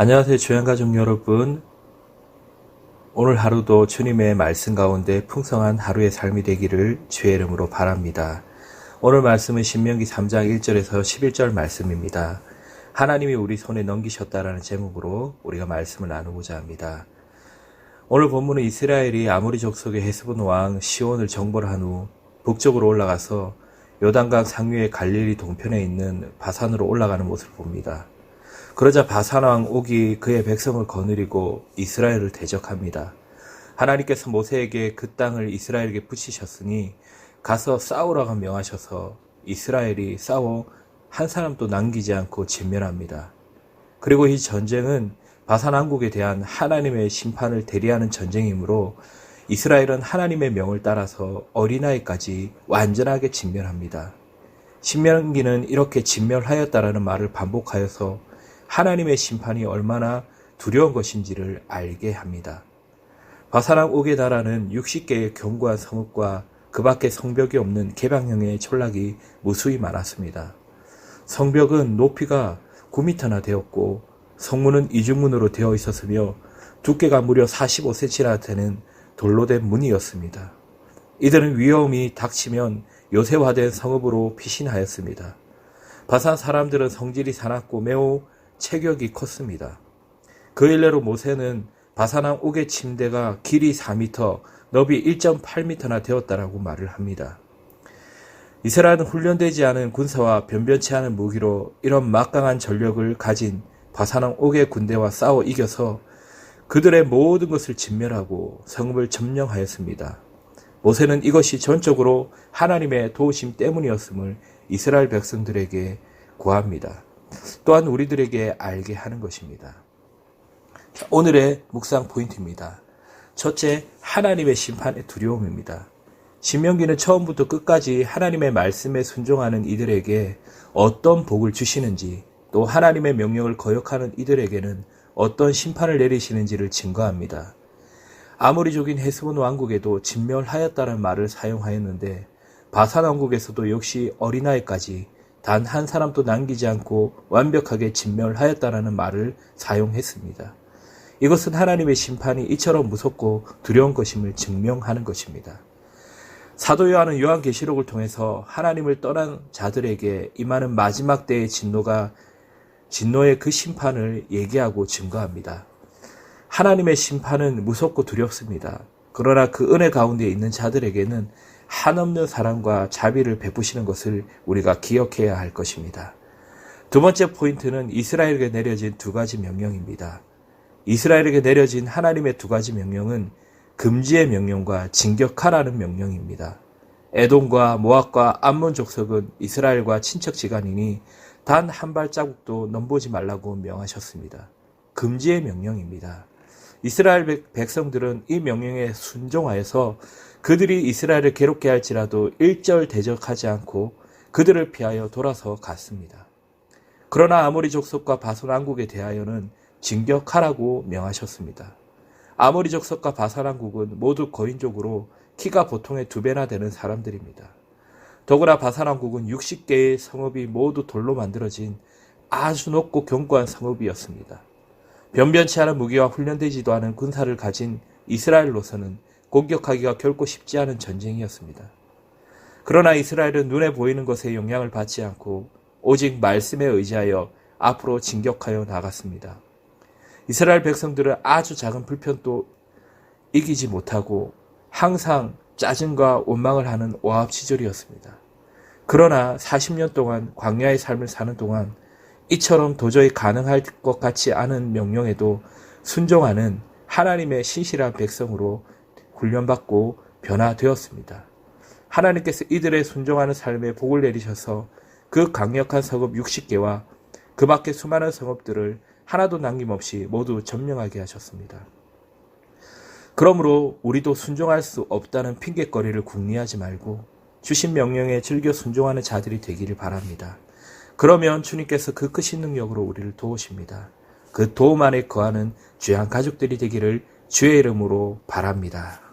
안녕하세요, 주양가족 여러분. 오늘 하루도 주님의 말씀 가운데 풍성한 하루의 삶이 되기를 주의 이름으로 바랍니다. 오늘 말씀은 신명기 3장 1절에서 11절 말씀입니다. 하나님이 우리 손에 넘기셨다라는 제목으로 우리가 말씀을 나누고자 합니다. 오늘 본문은 이스라엘이 아모리 족속의 헤스본 왕 시온을 정벌한 후 북쪽으로 올라가서 요단강 상류의 갈릴리 동편에 있는 바산으로 올라가는 모습을 봅니다. 그러자 바산 왕 옥이 그의 백성을 거느리고 이스라엘을 대적합니다. 하나님께서 모세에게 그 땅을 이스라엘에게 붙이셨으니 가서 싸우라고 명하셔서 이스라엘이 싸워 한 사람도 남기지 않고 진멸합니다. 그리고 이 전쟁은 바산 왕국에 대한 하나님의 심판을 대리하는 전쟁이므로 이스라엘은 하나님의 명을 따라서 어린아이까지 완전하게 진멸합니다. 신명기는 이렇게 진멸하였다라는 말을 반복하여서 하나님의 심판이 얼마나 두려운 것인지를 알게 합니다. 바산왕 옥의 나라는 60개의 견고한 성읍과 그 밖에 성벽이 없는 개방형의 촌락이 무수히 많았습니다. 성벽은 높이가 9m나 되었고 성문은 이중문으로 되어 있었으며 두께가 무려 45cm나 되는 돌로 된 문이었습니다. 이들은 위험이 닥치면 요새화된 성읍으로 피신하였습니다. 바산 사람들은 성질이 사납고 매우 체격이 컸습니다. 그 일례로 모세는 바산왕 옥의 침대가 길이 4m, 너비 1.8m나 되었다라고 말을 합니다. 이스라엘은 훈련되지 않은 군사와 변변치 않은 무기로 이런 막강한 전력을 가진 바산왕 옥의 군대와 싸워 이겨서 그들의 모든 것을 진멸하고 성읍을 점령하였습니다. 모세는 이것이 전적으로 하나님의 도우심 때문이었음을 이스라엘 백성들에게 고합니다. 또한 우리들에게 알게 하는 것입니다. 오늘의 묵상 포인트입니다. 첫째, 하나님의 심판의 두려움입니다. 신명기는 처음부터 끝까지 하나님의 말씀에 순종하는 이들에게 어떤 복을 주시는지, 또 하나님의 명령을 거역하는 이들에게는 어떤 심판을 내리시는지를 증거합니다. 아모리족인 헤스본 왕국에도 진멸하였다는 말을 사용하였는데 바산 왕국에서도 역시 어린아이까지 단 한 사람도 남기지 않고 완벽하게 진멸하였다라는 말을 사용했습니다. 이것은 하나님의 심판이 이처럼 무섭고 두려운 것임을 증명하는 것입니다. 사도 요한은 요한계시록을 통해서 하나님을 떠난 자들에게 임하는 마지막 때의 진노의 그 심판을 얘기하고 증거합니다. 하나님의 심판은 무섭고 두렵습니다. 그러나 그 은혜 가운데 있는 자들에게는 한없는 사랑과 자비를 베푸시는 것을 우리가 기억해야 할 것입니다. 두 번째 포인트는 이스라엘에게 내려진 두 가지 명령입니다. 이스라엘에게 내려진 하나님의 두 가지 명령은 금지의 명령과 진격하라는 명령입니다. 에돔과 모압과 암몬 족속은 이스라엘과 친척지간이니 단 한 발자국도 넘보지 말라고 명하셨습니다. 금지의 명령입니다. 이스라엘 백성들은 이 명령에 순종하여서 그들이 이스라엘을 괴롭게 할지라도 일절 대적하지 않고 그들을 피하여 돌아서 갔습니다. 그러나 아모리 족속과 바산 왕국에 대하여는 진격하라고 명하셨습니다. 아모리 족속과 바산 왕국은 모두 거인족으로 키가 보통의 2배나 되는 사람들입니다. 더구나 바산 왕국은 60개의 성읍이 모두 돌로 만들어진 아주 높고 견고한 성읍이었습니다. 변변치 않은 무기와 훈련되지도 않은 군사를 가진 이스라엘로서는 공격하기가 결코 쉽지 않은 전쟁이었습니다. 그러나 이스라엘은 눈에 보이는 것에 영향을 받지 않고 오직 말씀에 의지하여 앞으로 진격하여 나갔습니다. 이스라엘 백성들은 아주 작은 불편도 이기지 못하고 항상 짜증과 원망을 하는 오합지졸이었습니다. 그러나 40년 동안 광야의 삶을 사는 동안 이처럼 도저히 가능할 것 같지 않은 명령에도 순종하는 하나님의 신실한 백성으로 훈련받고 변화되었습니다. 하나님께서 이들의 순종하는 삶에 복을 내리셔서 그 강력한 성읍 60개와 그 밖의 수많은 성읍들을 하나도 남김없이 모두 점령하게 하셨습니다. 그러므로 우리도 순종할 수 없다는 핑곗거리를 궁리하지 말고 주신 명령에 즐겨 순종하는 자들이 되기를 바랍니다. 그러면 주님께서 그 크신 능력으로 우리를 도우십니다. 그 도움 안에 거하는 귀한 가족들이 되기를 주의 이름으로 바랍니다.